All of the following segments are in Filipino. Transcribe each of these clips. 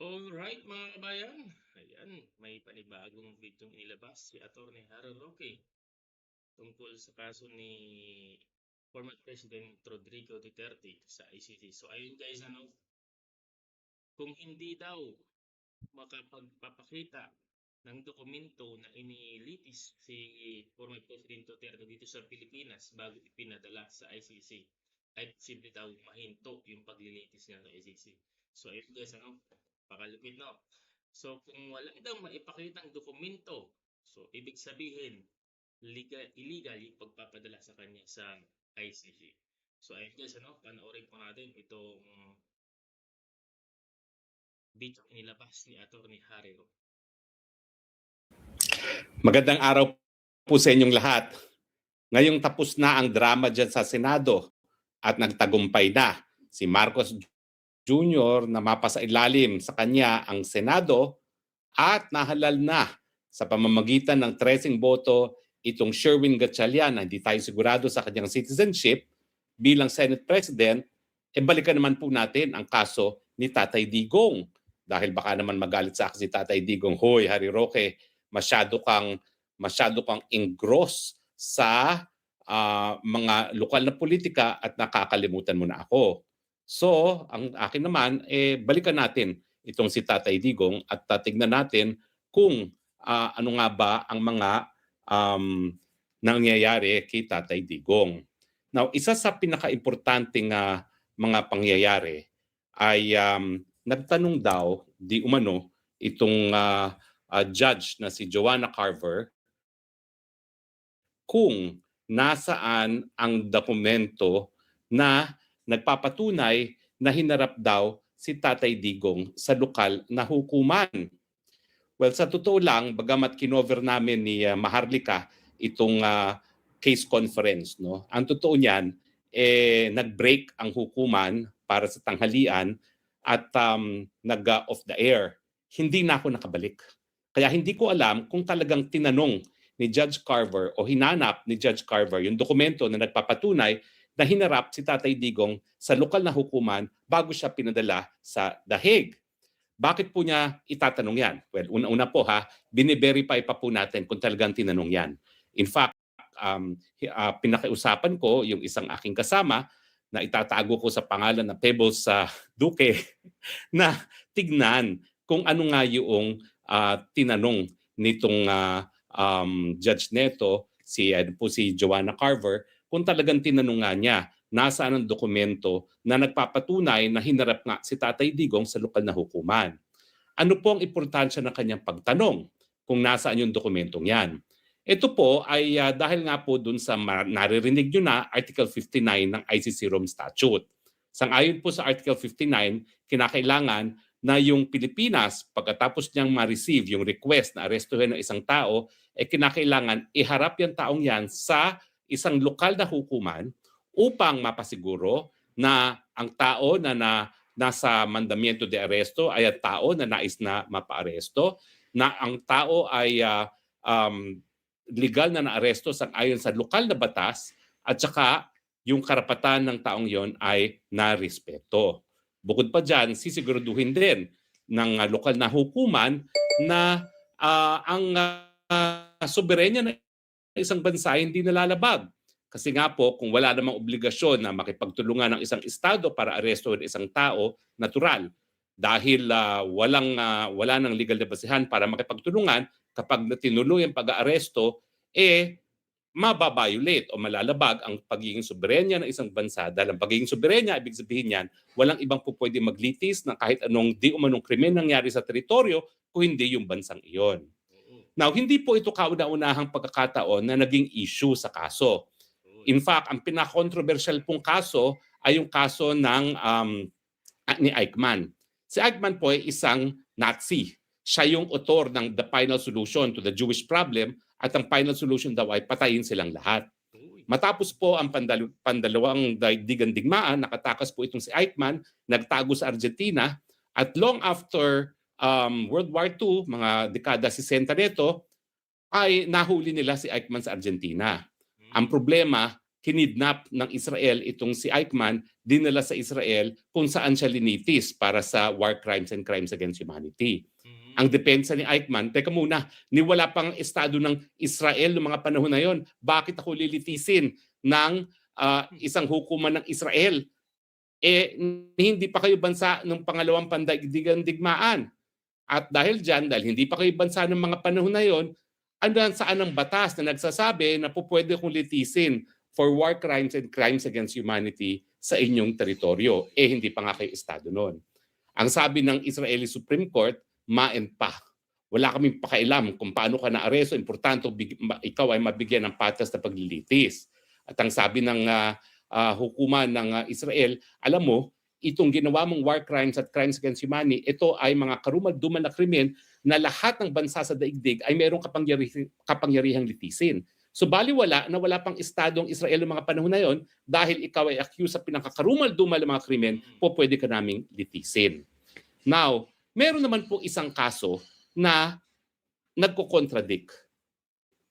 Alright mga kabayan, ayan, may panibagong video inilabas si Atty. Harry Roque tungkol sa kaso ni former President Rodrigo Duterte sa ICC. So ayun guys, kung hindi daw makapagpapakita ng dokumento na inilitis si former President Duterte dito sa Pilipinas bago ipinadala sa ICC, ay posible daw mahinto yung paglilitis niya sa ICC. So ayun guys, pakalupit no. So kung wala daw maipakitang dokumento, so ibig sabihin illegal yung pagpapadala sa kanya sa ICC. So ayun guys, panoorin po natin itong video inilabas ni Atty. Harry Roque. Magandang araw po sa inyong lahat. Ngayong tapos na ang drama dyan sa Senado at nagtagumpay na si Marcos Jr. na mapasailalim sa kanya ang Senado at nahalal na sa pamamagitan ng 13 boto itong Sherwin Gatchalian na hindi tayo sigurado sa kanyang citizenship bilang Senate President, balikan naman po natin ang kaso ni Tatay Digong. Dahil baka naman magalit sa akin si Tatay Digong, hoy Harry Roque, masyado kang engross sa mga lokal na politika at nakakalimutan mo na ako. So, ang akin naman, balikan natin itong si Tatay Digong at tignan natin kung ano nga ba ang mga nangyayari kay Tatay Digong. Now, isa sa pinaka-importanting mga pangyayari ay nagtanong daw di umano itong judge na si Joanna Carver kung nasaan ang dokumento na nagpapatunay na hinarap daw si Tatay Digong sa lokal na hukuman. Well, sa totoo lang, bagamat kinover namin ni Maharlika itong case conference, no? Ang totoo niyan, nag-break ang hukuman para sa tanghalian at nag-off the air. Hindi na ako nakabalik. Kaya hindi ko alam kung talagang tinanong ni Judge Carver o hinanap ni Judge Carver yung dokumento na nagpapatunay na hinarap si Tatay Digong sa lokal na hukuman bago siya pinadala sa The Hague. Bakit po niya itatanong yan? Well, una-una po bine-verify pa po natin kung talagang tinanong yan. In fact, pinakiusapan ko yung isang aking kasama na itatago ko sa pangalan na Pebbles Duque na tignan kung ano nga yung tinanong nitong judge neto, si Joanna Carver, kung talagang tinanong nga niya nasaan ang dokumento na nagpapatunay na hinarap nga si Tatay Digong sa lokal na hukuman. Ano po ang importansya ng kanyang pagtanong kung nasaan yung dokumentong yan? Ito po ay dahil nga po dun sa naririnig nyo na Article 59 ng ICC Rome Statute. Sang-ayon po sa Article 59, kinakailangan na yung Pilipinas, pagkatapos niyang ma-receive yung request na arestuhin ng isang tao, kinakailangan iharap yung taong yan sa isang lokal na hukuman upang mapasiguro na ang tao na nasa mandamiento de aresto ay ang tao na nais na mapaaresto, na ang tao ay legal na naaresto ayon sa lokal na batas at saka yung karapatan ng taong yon ay narespeto. Bukod pa dyan, sisiguraduhin din ng lokal na hukuman na ang soberenya ng isang bansa hindi nalalabag. Kasi nga po, kung wala namang obligasyon na makipagtulungan ng isang estado para arestuhin isang tao, natural. Dahil wala nang legal na basihan para makipagtulungan, kapag tinuloy ang pag-aaresto, mababiolate o malalabag ang pagiging soberenya ng isang bansa. Dahil ang pagiging soberenya, ibig sabihin yan, walang ibang po pwede maglitis ng kahit anong di umanong krimen nangyari sa teritoryo kung hindi yung bansang iyon. Now, hindi po ito kauna-unahang pagkakataon na naging issue sa kaso. In fact, ang pinaka-controversial pong kaso ay yung kaso ni Eichmann. Si Eichmann po ay isang Nazi. Siya yung author ng The Final Solution to the Jewish Problem at ang final solution daw ay patayin silang lahat. Matapos po ang pandalawang daigdigang digmaan, nakatakas po itong si Eichmann, nagtago sa Argentina at long after World War II, mga dekada 60 nito, ay nahuli nila si Eichmann sa Argentina. Ang problema, kinidnap ng Israel itong si Eichmann, dinala sa Israel kung saan siya linitis para sa war crimes and crimes against humanity. Ang depensa ni Eichmann, teka muna, niwala pang estado ng Israel noong mga panahon na yon. Bakit ako lilitisin ng isang hukuman ng Israel? Hindi pa kayo bansa ng pangalawang pandaigdigang digmaan. At dahil dyan, dahil hindi pa kayo bansa ng mga panahon na yon, saan ang batas na nagsasabi na po pwede kong litisin for war crimes and crimes against humanity sa inyong teritoryo? Hindi pa nga kayo estado noon. Ang sabi ng Israeli Supreme Court, maen pa. Wala kaming pakialam kung paano ka naaresto. Importante ikaw ay mabigyan ng patas na paglilitis. At ang sabi ng hukuman ng Israel, alam mo, itong ginawa mong war crimes at crimes against humanity, ito ay mga karumal-dumal na krimen na lahat ng bansa sa daigdig ay mayroong kapangyarihang litisin. So baliwala na wala pang estadong Israel ng mga panahon na yon, dahil ikaw ay accused sa pinakakarumal-dumal ng mga krimen, po pwede ka naming litisin. Now, meron naman po isang kaso na nagko-contradict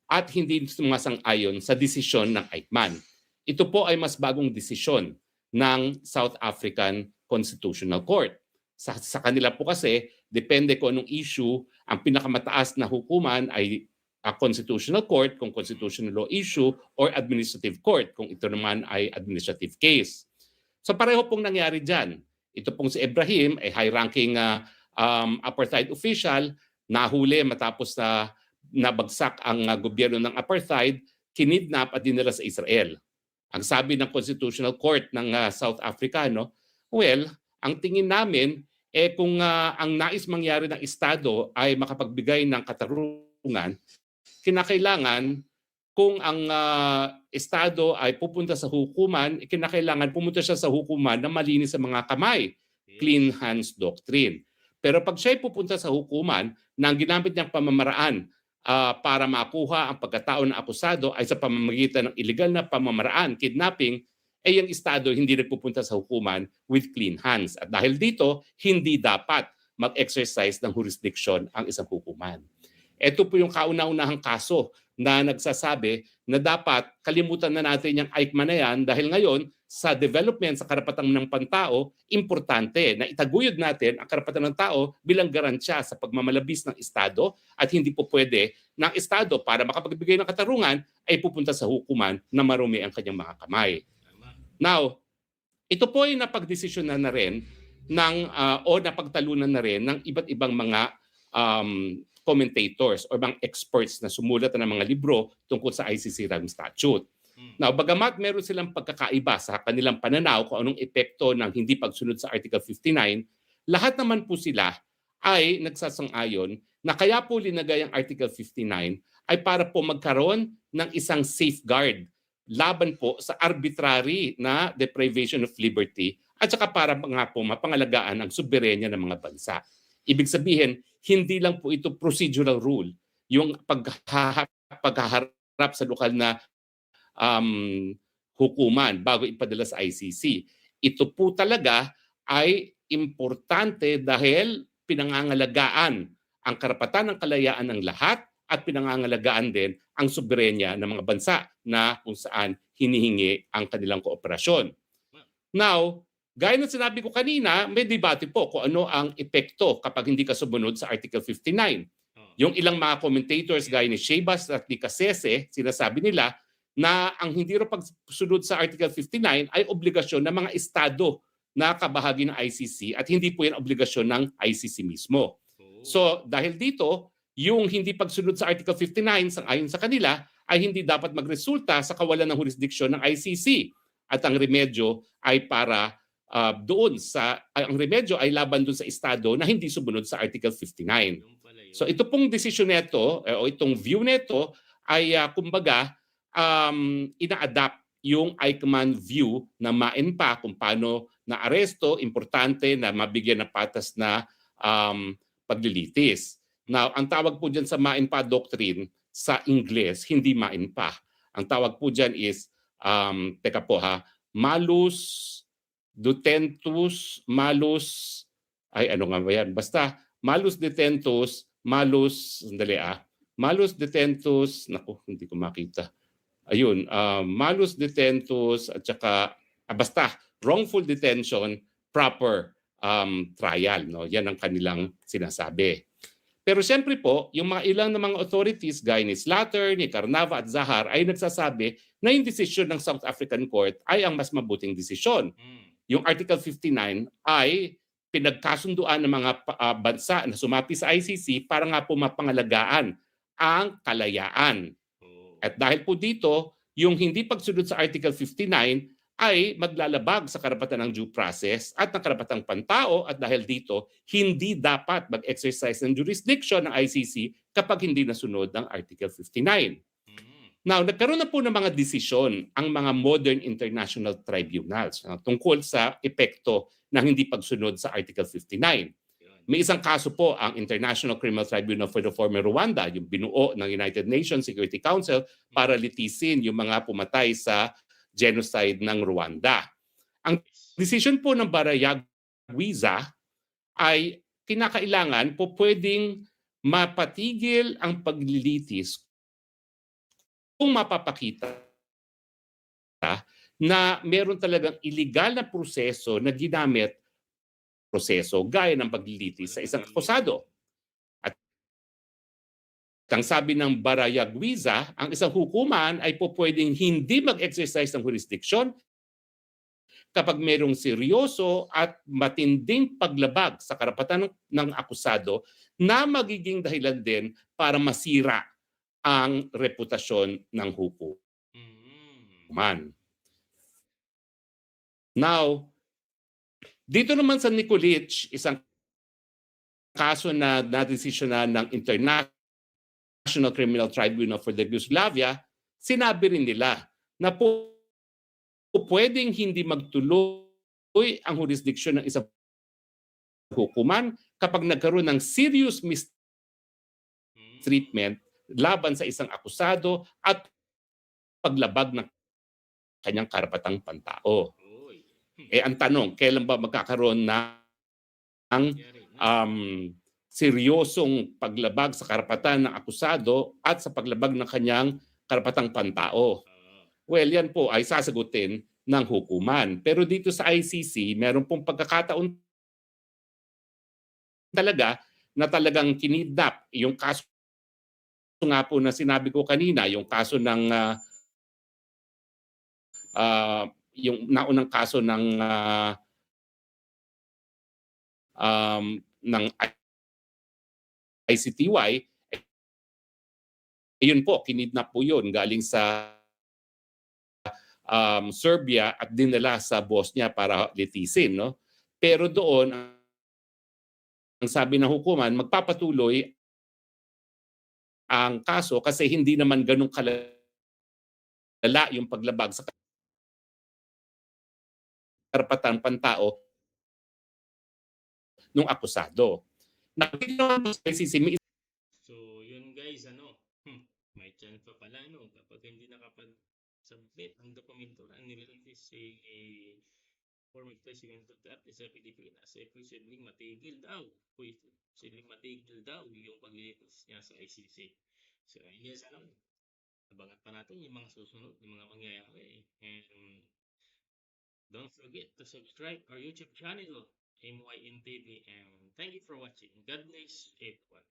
at hindi sumasang-ayon sa desisyon ng Eichmann. Ito po ay mas bagong desisyon ng South African Constitutional Court. Sa kanila po kasi, depende kung anong issue, ang pinakamataas na hukuman ay a constitutional court kung constitutional law issue or administrative court kung ito naman ay administrative case. So pareho pong nangyari dyan. Ito pong si Ibrahim ay high-ranking apartheid official, nahuli matapos na nabagsak ang gobyerno ng apartheid, kinidnap at dinala sa Israel. Ang sabi ng Constitutional Court ng South Africa, well, ang tingin namin, kung ang nais mangyari ng Estado ay makapagbigay ng katarungan, kinakailangan kung ang Estado ay pupunta sa hukuman, kinakailangan pumunta siya sa hukuman na malinis sa mga kamay, clean hands doctrine. Pero pag siya ay pupunta sa hukuman na ang ginamit niyang pamamaraan para makuha ang pagkatao ng akusado ay sa pamamagitan ng illegal na pamamaraan, kidnapping, yung Estado hindi nagpupunta sa hukuman with clean hands. At dahil dito, hindi dapat mag-exercise ng jurisdiction ang isang hukuman. Ito po yung kauna-unahang kaso na nagsasabi na dapat kalimutan na natin yung Eichmann na yan dahil ngayon sa development sa karapatan ng pantao, importante na itaguyod natin ang karapatan ng tao bilang garansya sa pagmamalabis ng Estado at hindi po pwede ng Estado para makapagbigay ng katarungan ay pupunta sa hukuman na marumi ang kanyang mga kamay. Now, ito po ay napagdesisyonan na rin o napagtalunan na rin ng iba't ibang mga commentators o mga experts na sumulat ng mga libro tungkol sa ICC Rome Statute. Now, bagamat meron silang pagkakaiba sa kanilang pananaw kung anong epekto ng hindi pagsunod sa Article 59, lahat naman po sila ay nagsasang-ayon na kaya po linagay ang Article 59 ay para po magkaroon ng isang safeguard laban po sa arbitrary na deprivation of liberty at saka para nga po mapangalagaan ang soberenya ng mga bansa. Ibig sabihin, hindi lang po ito procedural rule, yung paghaharap sa lokal na hukuman bago ipadala sa ICC. Ito po talaga ay importante dahil pinangangalagaan ang karapatan ng kalayaan ng lahat at pinangangalagaan din ang soberenya ng mga bansa na kung saan hinihingi ang kanilang kooperasyon. Now, gaya ng sinabi ko kanina, may debate po kung ano ang epekto kapag hindi ka sumunod sa Article 59. Yung ilang mga commentators gaya ni Shebas at ni Kasese, sinasabi nila na ang hindi rin pagsunod sa Article 59 ay obligasyon ng mga estado na kabahagi ng ICC at hindi po yan obligasyon ng ICC mismo. So dahil dito, yung hindi pagsunod sa Article 59 ayon sa kanila ay hindi dapat magresulta sa kawalan ng jurisdiksyon ng ICC at ang remedyo ay para ang remedyo ay laban doon sa estado na hindi sumunod sa Article 59. So ito pong desisyon nito o itong view nito ay kumbaga ina-adapt yung Eichmann view na main pa kung paano na aresto, importante na mabigyan ng patas na paglilitis. Now, ang tawag po dyan sa main pa doctrine sa Ingles, hindi main pa. Ang tawag po dyan is, malus detentus, malus detentus, malus detentus, naku, hindi ko makita. ayun, malus detentus at saka basta wrongful detention, proper trial, no? Yan ang kanilang sinasabi. Pero siyempre po, yung mga ilang na mga authorities gaya ni Slatter, ni Carnava at Zahar ay nagsasabi na yung desisyon ng South African Court ay ang mas mabuting desisyon. Yung Article 59 ay pinagkasunduan ng mga bansa na sumapi sa ICC para nga po mapangalagaan ang kalayaan. At dahil po dito, yung hindi pagsunod sa Article 59 ay maglalabag sa karapatan ng due process at ng karapatang pantao, at dahil dito, hindi dapat mag-exercise ng jurisdiction ng ICC kapag hindi nasunod ng Article 59. Now, nagkaroon na po ng mga desisyon ang mga modern international tribunals tungkol sa epekto ng hindi pagsunod sa Article 59. May isang kaso po ang International Criminal Tribunal for the former Rwanda, yung binuo ng United Nations Security Council para litisin yung mga pumatay sa genocide ng Rwanda. Ang decision po ng Barayagwiza ay kinakailangan po pwedeng mapatigil ang paglilitis kung mapapakita na meron talagang illegal na proseso na ginamit gaya ng paglilitis sa isang akusado. At ang sabi ng Barayagwiza, ang isang hukuman ay po pwedeng hindi mag-exercise ng jurisdiction kapag merong seryoso at matinding paglabag sa karapatan ng akusado na magiging dahilan din para masira ang reputasyon ng hukuman. Now, dito naman sa Nikolic, isang kaso na nadesisyonan ng International Criminal Tribunal for the Yugoslavia, sinabi rin nila na po pwedeng hindi magtuloy ang jurisdiction ng isang hukuman kapag nagkaroon ng serious mistreatment laban sa isang akusado at paglabag ng kanyang karapatang pantao. Ang tanong, kailan ba magkakaroon ng seryosong paglabag sa karapatan ng akusado at sa paglabag ng kanyang karapatang pantao? Well, yan po ay sasagutin ng hukuman. Pero dito sa ICC, meron pong pagkakataon talaga na talagang kinidnap. Yung kaso nga po na sinabi ko kanina, yung kaso ng yung naunang kaso ng ICTY, yun po, kinidnap po yun galing sa Serbia at dinala sa Bosnia para litisin, no? Pero doon, ang sabi ng hukuman, magpapatuloy ang kaso kasi hindi naman ganun kalala yung paglabag sa karapatan pantao ng akusado. So, yun guys, may chance pa pala, kapag hindi nakapag-submit ang dokumento na nililitis si former President Duterte sa Pilipinas, posibleng matigil daw yung paglilitis niya sa ICC. So, yes, abangan pa natin yung mga susunod, yung mga mangyayari. And don't forget to subscribe our YouTube channel, MYNTV, and thank you for watching. God bless everyone.